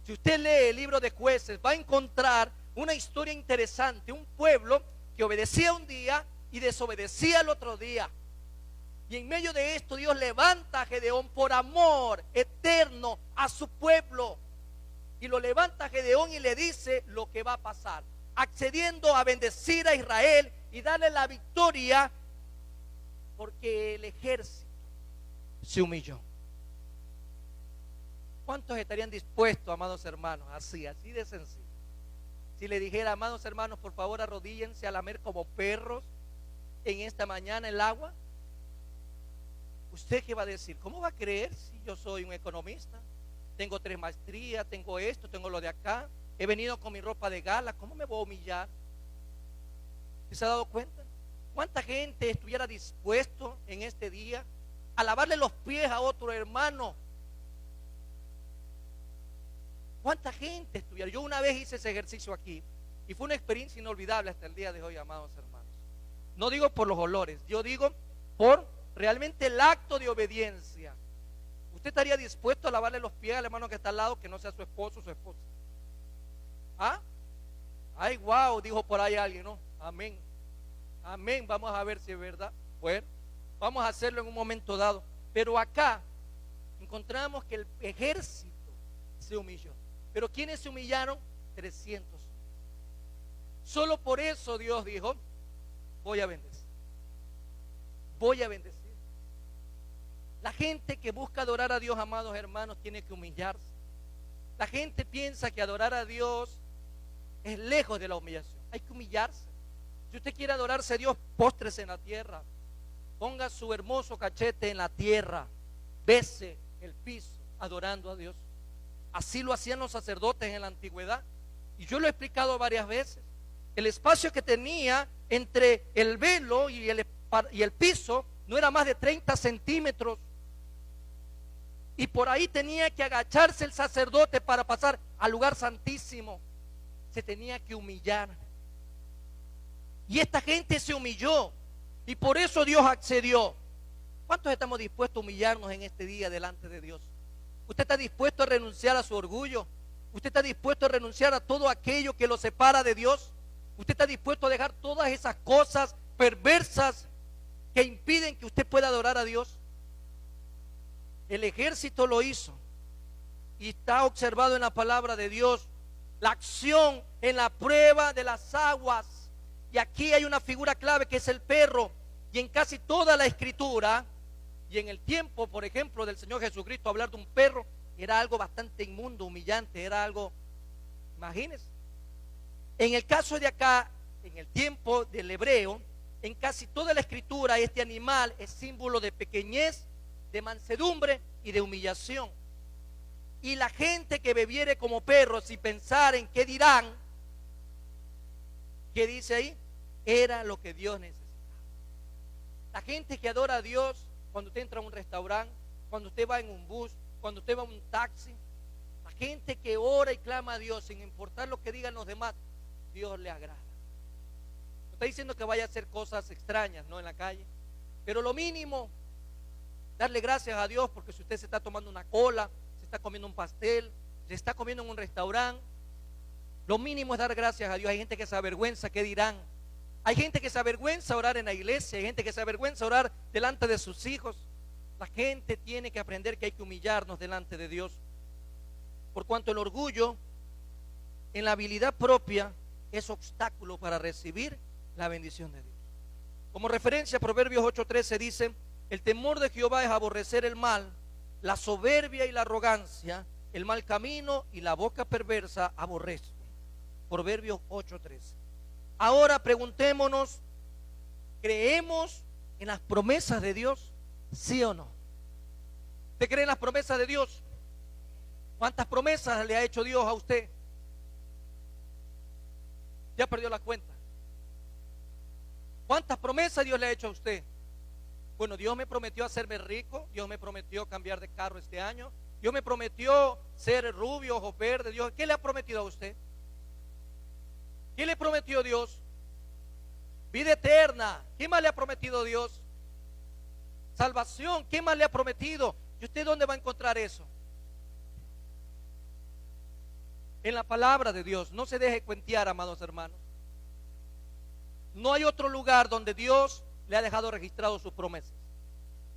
Si usted lee el libro de Jueces, va a encontrar una historia interesante, un pueblo que obedecía un día y desobedecía el otro día. Y en medio de esto Dios levanta a Gedeón por amor eterno a su pueblo. Y lo levanta a Gedeón y le dice lo que va a pasar, accediendo a bendecir a Israel y darle la victoria, porque el ejército se humilló. ¿Cuántos estarían dispuestos, amados hermanos, así de sencillo? Si le dijera, amados hermanos, por favor arrodíllense a lamer como perros en esta mañana el agua. ¿Usted qué va a decir? ¿Cómo va a creer si yo soy un economista? Tengo 3 maestrías, tengo esto, tengo lo de acá. He venido con mi ropa de gala. ¿Cómo me voy a humillar? ¿Se ha dado cuenta? ¿Cuánta gente estuviera dispuesto en este día a lavarle los pies a otro hermano? ¿Cuánta gente estuviera? Yo una vez hice ese ejercicio aquí y fue una experiencia inolvidable hasta el día de hoy, amados hermanos. No digo por los olores, yo digo por realmente el acto de obediencia. ¿Usted estaría dispuesto a lavarle los pies al hermano que está al lado, que no sea su esposo o su esposa? ¿Ah? Ay, wow, dijo por ahí alguien, ¿no? Amén. Amén, vamos a ver si es verdad. Bueno, vamos a hacerlo en un momento dado. Pero acá encontramos que el ejército se humilló. ¿Pero quiénes se humillaron? 300. Solo por eso Dios dijo, voy a bendecir. Voy a bendecir. La gente que busca adorar a Dios, amados hermanos, tiene que humillarse. La gente piensa que adorar a Dios es lejos de la humillación. Hay que humillarse. Si usted quiere adorarse a Dios, póstrese en la tierra. Ponga su hermoso cachete en la tierra. Bese el piso adorando a Dios. Así lo hacían los sacerdotes en la antigüedad. Y yo lo he explicado varias veces. El espacio que tenía entre el velo y el piso no era más de 30 centímetros. Y por ahí tenía que agacharse el sacerdote para pasar al lugar santísimo. Se tenía que humillar. Y esta gente se humilló. Y por eso Dios accedió. ¿Cuántos estamos dispuestos a humillarnos en este día delante de Dios? ¿Usted está dispuesto a renunciar a su orgullo? ¿Usted está dispuesto a renunciar a todo aquello que lo separa de Dios? ¿Usted está dispuesto a dejar todas esas cosas perversas que impiden que usted pueda adorar a Dios? El ejército lo hizo. Y está observado en la palabra de Dios la acción en la prueba de las aguas. Y aquí hay una figura clave que es el perro. Y en casi toda la escritura, y en el tiempo, por ejemplo, del Señor Jesucristo, hablar de un perro era algo bastante inmundo, humillante, era algo, imagínense. En el caso de acá, en el tiempo del hebreo, en casi toda la escritura, este animal es símbolo de pequeñez, de mansedumbre y de humillación. Y la gente que bebiere como perros y pensar en qué dirán, ¿qué dice ahí? Era lo que Dios necesitaba. La gente que adora a Dios, cuando usted entra a un restaurante, cuando usted va en un bus, cuando usted va en un taxi, la gente que ora y clama a Dios sin importar lo que digan los demás, Dios le agrada. No está diciendo que vaya a hacer cosas extrañas, ¿no? En la calle, pero lo mínimo, darle gracias a Dios, porque si usted se está tomando una cola, se está comiendo un pastel, se está comiendo en un restaurante, lo mínimo es dar gracias a Dios. Hay gente que se avergüenza, ¿qué dirán? Hay gente que se avergüenza orar en la iglesia, hay gente que se avergüenza orar delante de sus hijos. La gente tiene que aprender que hay que humillarnos delante de Dios. Por cuanto el orgullo en la habilidad propia es obstáculo para recibir la bendición de Dios. Como referencia, Proverbios 8:13 dice: el temor de Jehová es aborrecer el mal, la soberbia y la arrogancia, el mal camino y la boca perversa aborrezco. Proverbios 8:13. Ahora preguntémonos, ¿creemos en las promesas de Dios? ¿Sí o no? ¿Usted cree en las promesas de Dios? ¿Cuántas promesas le ha hecho Dios a usted? Ya perdió la cuenta. ¿Cuántas promesas Dios le ha hecho a usted? Bueno, Dios me prometió hacerme rico, Dios me prometió cambiar de carro este año, Dios me prometió ser rubio, ojos verdes. Dios, ¿qué le ha prometido a usted? ¿Qué le prometió Dios? Vida eterna. ¿Qué más le ha prometido Dios? Salvación. ¿Qué más le ha prometido? ¿Y usted dónde va a encontrar eso? En la palabra de Dios. No se deje cuentear, amados hermanos. No hay otro lugar donde Dios le ha dejado registrado sus promesas.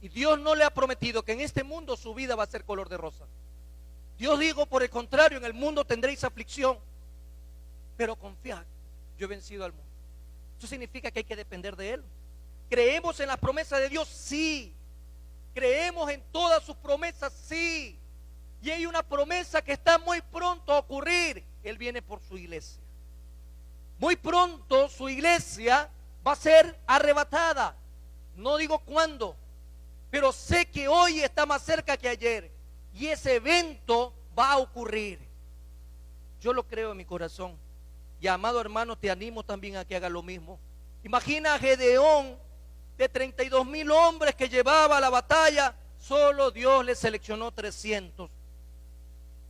Y Dios no le ha prometido que en este mundo su vida va a ser color de rosa. Dios dijo, por el contrario, en el mundo tendréis aflicción, pero confiad, yo he vencido al mundo. Eso significa que hay que depender de Él. ¿Creemos en las promesas de Dios? Sí. ¿Creemos en todas sus promesas? Sí. Y hay una promesa que está muy pronto a ocurrir. Él viene por su iglesia. Muy pronto su iglesia va a ser arrebatada. No digo cuándo, pero sé que hoy está más cerca que ayer. Y ese evento va a ocurrir. Yo lo creo en mi corazón. Y amado hermano, te animo también a que haga lo mismo. Imagina a Gedeón, de 32,000 hombres que llevaba a la batalla, solo Dios le seleccionó 300.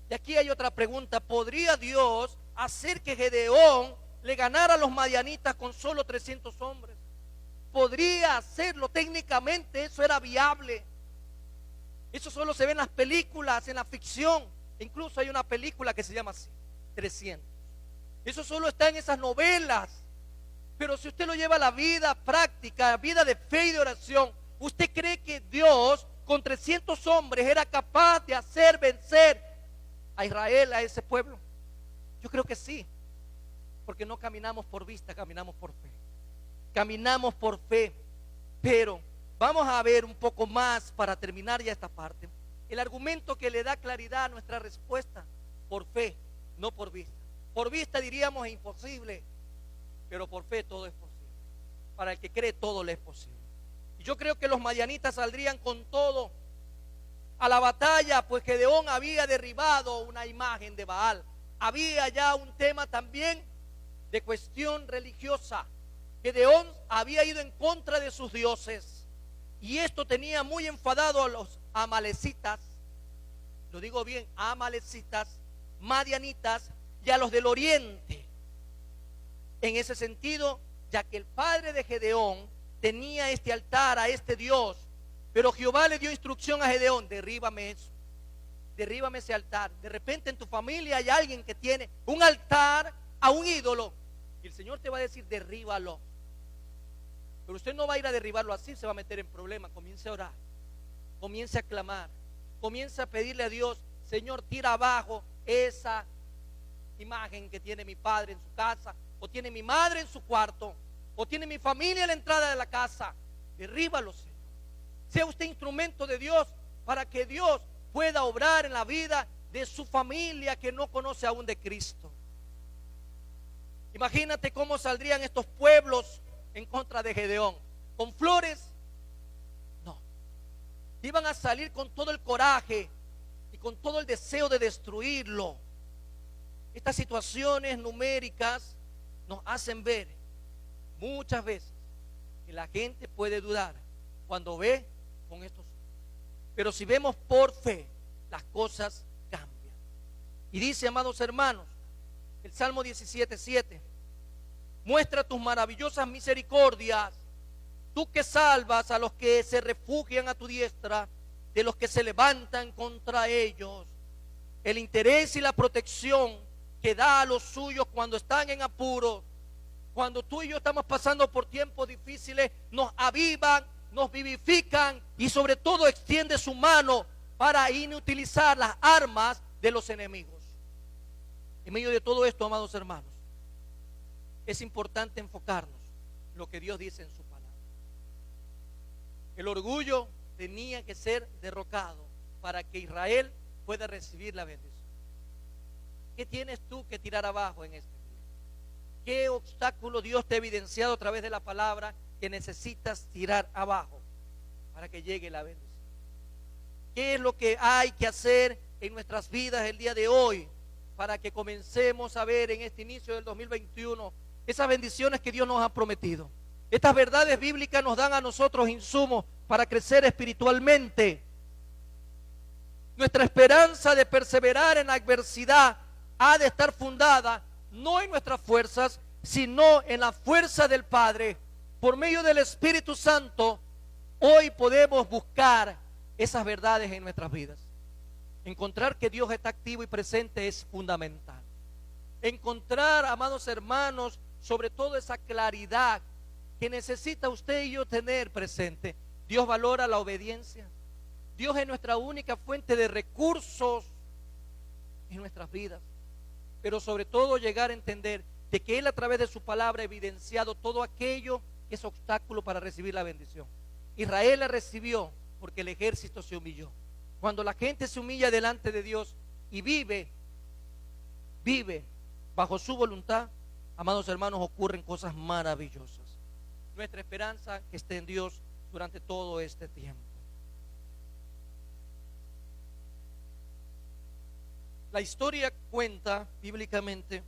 Y aquí hay otra pregunta: ¿podría Dios hacer que Gedeón le ganara a los madianitas con solo 300 hombres? ¿Podría hacerlo? Técnicamente eso era viable. Eso solo se ve en las películas, en la ficción. Incluso hay una película que se llama así, 300. Eso solo está en esas novelas. Pero si usted lo lleva a la vida práctica, a la vida de fe y de oración, ¿usted cree que Dios con 300 hombres era capaz de hacer vencer a Israel, a ese pueblo? Yo creo que sí, porque no caminamos por vista, caminamos por fe. Caminamos por fe. Pero vamos a ver un poco más para terminar ya esta parte. El argumento que le da claridad a nuestra respuesta: por fe, no por vista. Por vista diríamos es imposible, pero por fe todo es posible. Para el que cree todo le es posible. Y yo creo que los madianitas saldrían con todo a la batalla, pues Gedeón había derribado una imagen de Baal. Había ya un tema también de cuestión religiosa. Gedeón había ido en contra de sus dioses, y esto tenía muy enfadado a los amalecitas, lo digo bien, amalecitas, madianitas y a los del oriente. En ese sentido, ya que el padre de Gedeón tenía este altar a este Dios, pero Jehová le dio instrucción a Gedeón: derríbame eso, derríbame ese altar. De repente en tu familia hay alguien que tiene un altar a un ídolo, y el Señor te va a decir: derríbalo. Pero usted no va a ir a derribarlo así, se va a meter en problemas. Comience a orar, comience a clamar, comience a pedirle a Dios: Señor, tira abajo esa imagen que tiene mi padre en su casa, o tiene mi madre en su cuarto, o tiene mi familia en la entrada de la casa. Derríbalo, Señor. Sea usted instrumento de Dios para que Dios pueda obrar en la vida de su familia que no conoce aún de Cristo. Imagínate cómo saldrían estos pueblos en contra de Gedeón. ¿Con flores? No. Iban a salir con todo el coraje y con todo el deseo de destruirlo. Estas situaciones numéricas nos hacen ver muchas veces que la gente puede dudar cuando ve con estos ojos. Pero si vemos por fe, las cosas cambian. Y dice, amados hermanos, el Salmo 17:7: muestra tus maravillosas misericordias, tú que salvas a los que se refugian a tu diestra, de los que se levantan contra ellos. El interés y la protección que da a los suyos cuando están en apuro, cuando tú y yo estamos pasando por tiempos difíciles, nos avivan, nos vivifican, y sobre todo extiende su mano para inutilizar las armas de los enemigos. En medio de todo esto, amados hermanos, es importante enfocarnos en lo que Dios dice en su palabra. El orgullo tenía que ser derrocado para que Israel pueda recibir la bendición. ¿Qué tienes tú que tirar abajo en este día? ¿Qué obstáculo Dios te ha evidenciado a través de la palabra que necesitas tirar abajo para que llegue la bendición? ¿Qué es lo que hay que hacer en nuestras vidas el día de hoy para que comencemos a ver en este inicio del 2021 esas bendiciones que Dios nos ha prometido? Estas verdades bíblicas nos dan a nosotros insumos para crecer espiritualmente. Nuestra esperanza de perseverar en la adversidad ha de estar fundada no en nuestras fuerzas, sino en la fuerza del Padre. Por medio del Espíritu Santo, hoy podemos buscar esas verdades en nuestras vidas. Encontrar que Dios está activo y presente es fundamental. Encontrar, amados hermanos, sobre todo esa claridad que necesita usted y yo tener presente. Dios valora la obediencia. Dios es nuestra única fuente de recursos en nuestras vidas. Pero sobre todo llegar a entender de que Él a través de su palabra ha evidenciado todo aquello que es obstáculo para recibir la bendición. Israel la recibió porque el ejército se humilló. Cuando la gente se humilla delante de Dios y vive bajo su voluntad, amados hermanos, ocurren cosas maravillosas. Nuestra esperanza que esté en Dios durante todo este tiempo. La historia cuenta bíblicamente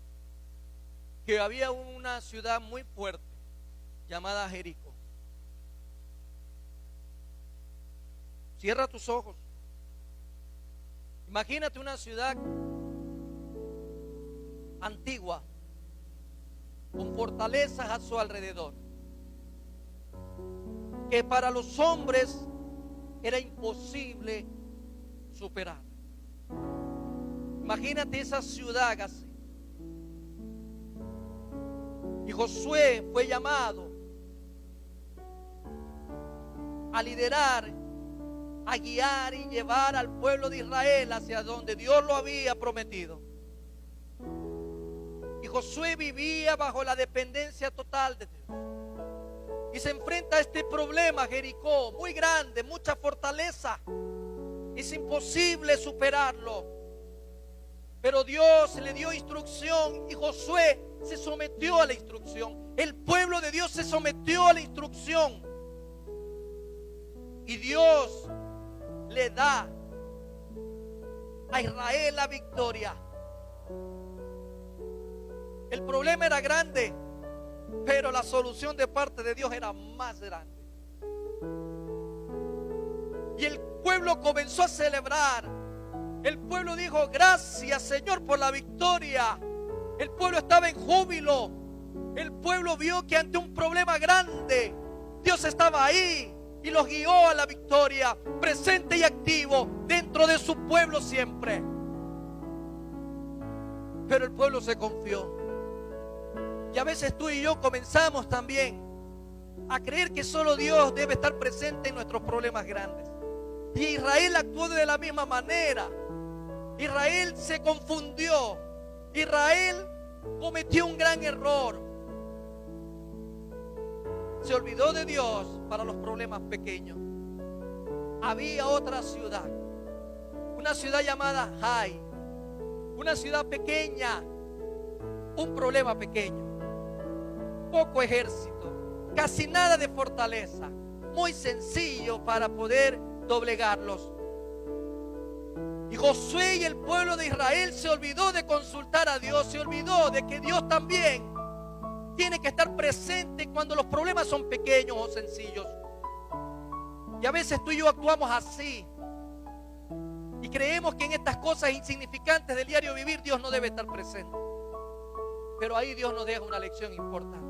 que había una ciudad muy fuerte llamada Jericó. Cierra tus ojos. Imagínate una ciudad antigua con fortalezas a su alrededor, que para los hombres era imposible superar. Imagínate esa ciudad así. Y Josué fue llamado a liderar, a guiar y llevar al pueblo de Israel hacia donde Dios lo había prometido. Y Josué vivía bajo la dependencia total de Dios. Y se enfrenta a este problema, Jericó, muy grande, mucha fortaleza. Es imposible superarlo. Pero Dios le dio instrucción y Josué se sometió a la instrucción. El pueblo de Dios se sometió a la instrucción. Y Dios le da a Israel la victoria. El problema era grande, pero la solución de parte de Dios era más grande. Y el pueblo comenzó a celebrar. El pueblo dijo: gracias, Señor, por la victoria. El pueblo estaba en júbilo. El pueblo vio que ante un problema grande Dios estaba ahí y los guió a la victoria, presente y activo dentro de su pueblo siempre. Pero el pueblo se confió. Y a veces tú y yo comenzamos también a creer que solo Dios debe estar presente en nuestros problemas grandes. Y Israel actuó de la misma manera. Israel se confundió. Israel cometió un gran error. Se olvidó de Dios para los problemas pequeños. Había otra ciudad, una ciudad llamada Hai, una ciudad pequeña, un problema pequeño, poco ejército, casi nada de fortaleza, muy sencillo para poder doblegarlos. Y Josué y el pueblo de Israel se olvidó de consultar a Dios, se olvidó de que Dios también tiene que estar presente cuando los problemas son pequeños o sencillos. Y a veces tú y yo actuamos así y creemos que en estas cosas insignificantes del diario vivir Dios no debe estar presente. Pero ahí Dios nos deja una lección importante.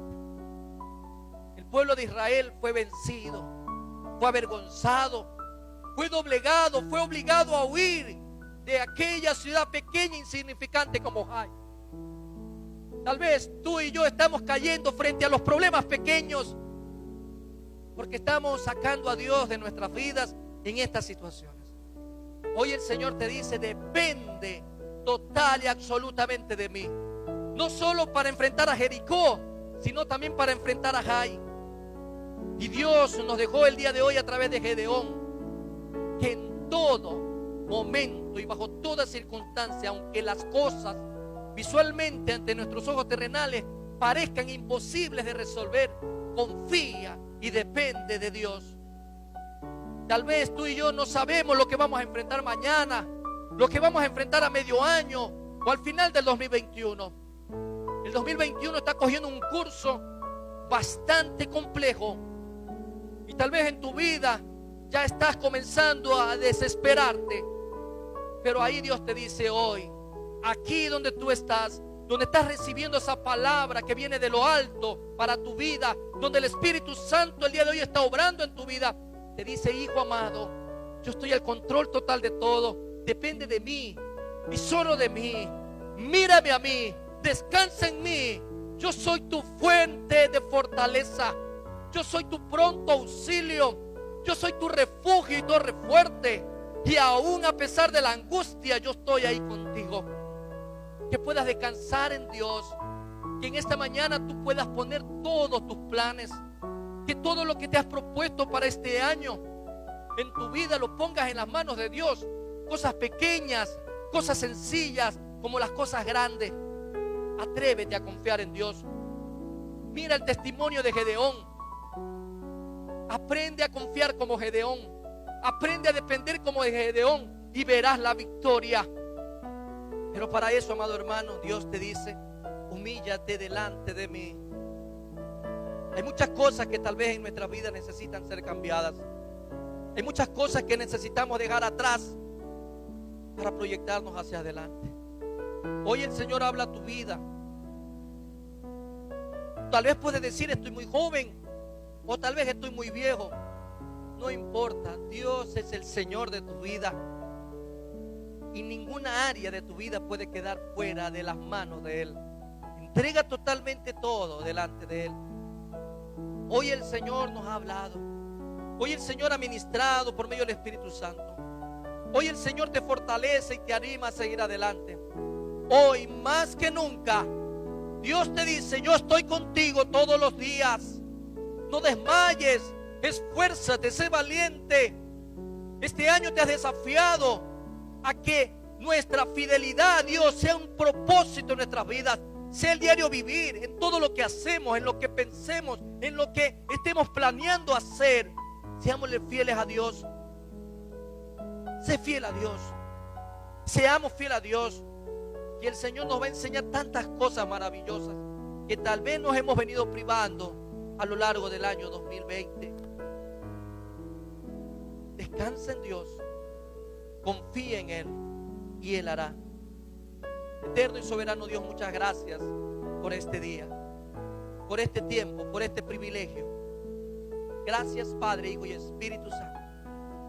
El pueblo de Israel fue vencido, fue avergonzado, fue doblegado, fue obligado a huir de aquella ciudad pequeña e insignificante como Hai. Tal vez tú y yo estamos cayendo frente a los problemas pequeños porque estamos sacando a Dios de nuestras vidas en estas situaciones. Hoy el Señor te dice: depende total y absolutamente de mí. No solo para enfrentar a Jericó, sino también para enfrentar a Hai. Y Dios nos dejó el día de hoy a través de Gedeón que en todo momento y bajo toda circunstancia, aunque las cosas visualmente ante nuestros ojos terrenales parezcan imposibles de resolver, confía y depende de Dios. Tal vez tú y yo no sabemos lo que vamos a enfrentar mañana, lo que vamos a enfrentar a medio año o al final del 2021. El 2021 está cogiendo un curso bastante complejo y tal vez en tu vida ya estás comenzando a desesperarte. Pero ahí Dios te dice hoy, aquí donde tú estás, donde estás recibiendo esa palabra que viene de lo alto para tu vida, donde el Espíritu Santo el día de hoy está obrando en tu vida, te dice: hijo amado, Yo estoy al control total de todo. Depende de mí y solo de mí. Mírame a mí, descansa en mí. Yo soy tu fuente de fortaleza. Yo soy tu pronto auxilio. Yo soy tu refugio y torre fuerte. Y aún a pesar de la angustia, yo estoy ahí contigo. Que puedas descansar en Dios. Que en esta mañana tú puedas poner todos tus planes. Que todo lo que te has propuesto para este año en tu vida lo pongas en las manos de Dios. Cosas pequeñas, cosas sencillas, como las cosas grandes. Atrévete a confiar en Dios. Mira el testimonio de Gedeón. Aprende a confiar como Gedeón. Aprende a depender como de Gedeón y verás la victoria. Pero para eso, amado hermano, Dios te dice: humíllate delante de mí. Hay muchas cosas que tal vez en nuestra vida necesitan ser cambiadas. Hay muchas cosas que necesitamos dejar atrás para proyectarnos hacia adelante. Hoy el Señor habla a tu vida. Tal vez puedes decir: estoy muy joven, o tal vez estoy muy viejo. No importa, Dios es el Señor de tu vida. Y ninguna área de tu vida puede quedar fuera de las manos de Él. Entrega totalmente todo delante de Él. Hoy el Señor nos ha hablado. Hoy el Señor ha ministrado por medio del Espíritu Santo. Hoy el Señor te fortalece y te anima a seguir adelante. Hoy más que nunca Dios te dice: yo estoy contigo todos los días. No desmayes, esfuérzate, sé valiente. Este año te has desafiado a que nuestra fidelidad a Dios sea un propósito en nuestras vidas. Sea el diario vivir, en todo lo que hacemos, en lo que pensemos, en lo que estemos planeando hacer. Seámosle fieles a Dios. Sé fiel a Dios. Seamos fieles a Dios. Y el Señor nos va a enseñar tantas cosas maravillosas que tal vez nos hemos venido privando a lo largo del año 2020. Descansa en Dios. Confía en Él y Él hará. Eterno y soberano Dios, muchas gracias por este día, por este tiempo, por este privilegio. Gracias, Padre, Hijo y Espíritu Santo.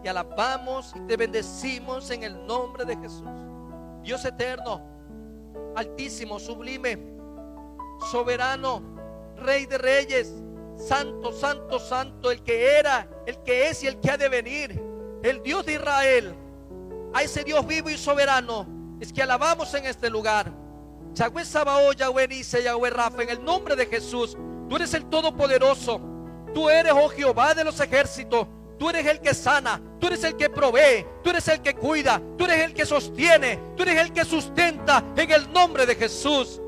Te alabamos y te bendecimos en el nombre de Jesús. Dios eterno, altísimo, sublime, soberano, Rey de reyes, santo, santo, santo, el que era, el que es y el que ha de venir, el Dios de Israel. A ese Dios vivo y soberano es que alabamos en este lugar. Yahweh Sabaoth, Yahweh Nise, Yahweh Rafa, en el nombre de Jesús. Tú eres el Todopoderoso. Tú eres, oh Jehová de los ejércitos. Tú eres el que sana, tú eres el que provee, tú eres el que cuida, tú eres el que sostiene, tú eres el que sustenta, en el nombre de Jesús.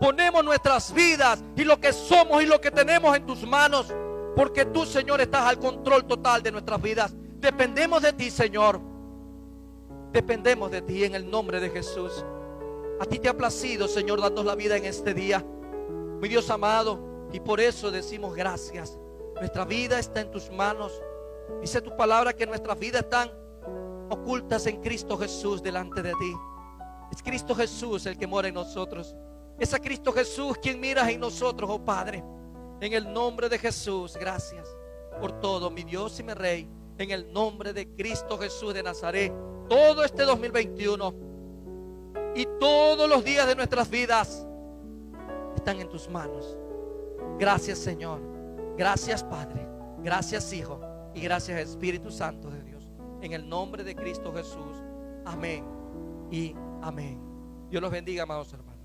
Ponemos nuestras vidas y lo que somos y lo que tenemos en tus manos, porque tú, Señor, estás al control total de nuestras vidas. Dependemos de ti, Señor. Dependemos de ti en el nombre de Jesús. A ti te ha placido, Señor, darnos la vida en este día, mi Dios amado, y por eso decimos gracias. Nuestra vida está en tus manos. Dice tu palabra que nuestras vidas están ocultas en Cristo Jesús delante de ti. Es Cristo Jesús el que mora en nosotros. Es a Cristo Jesús quien miras en nosotros, oh Padre. En el nombre de Jesús, gracias por todo, mi Dios y mi Rey. En el nombre de Cristo Jesús de Nazaret, todo este 2021 y todos los días de nuestras vidas están en tus manos. Gracias, Señor. Gracias, Padre. Gracias, Hijo. Y gracias, Espíritu Santo de Dios. En el nombre de Cristo Jesús. Amén y amén. Dios los bendiga, amados hermanos.